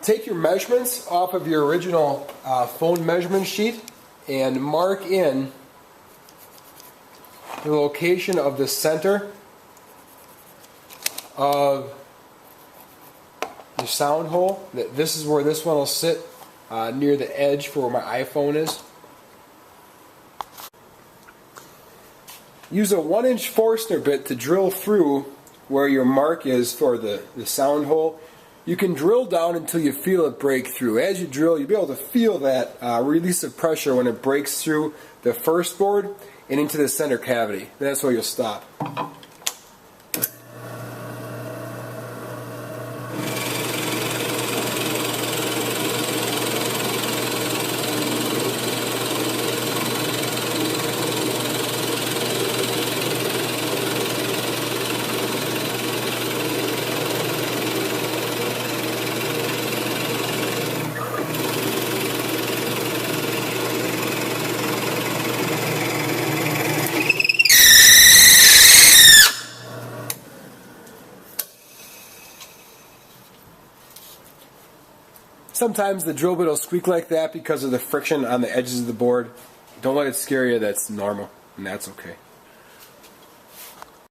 Take your measurements off of your original phone measurement sheet and mark in the location of the center of the sound hole. This is where this one will sit, near the edge for where my iPhone is. Use a 1-inch Forstner bit to drill through where your mark is for the sound hole. You can drill down until you feel it break through. As you drill, you'll be able to feel that release of pressure when it breaks through the first board and into the center cavity. That's where you'll stop. Sometimes the drill bit will squeak like that because of the friction on the edges of the board. Don't let it scare you, that's normal, and that's okay.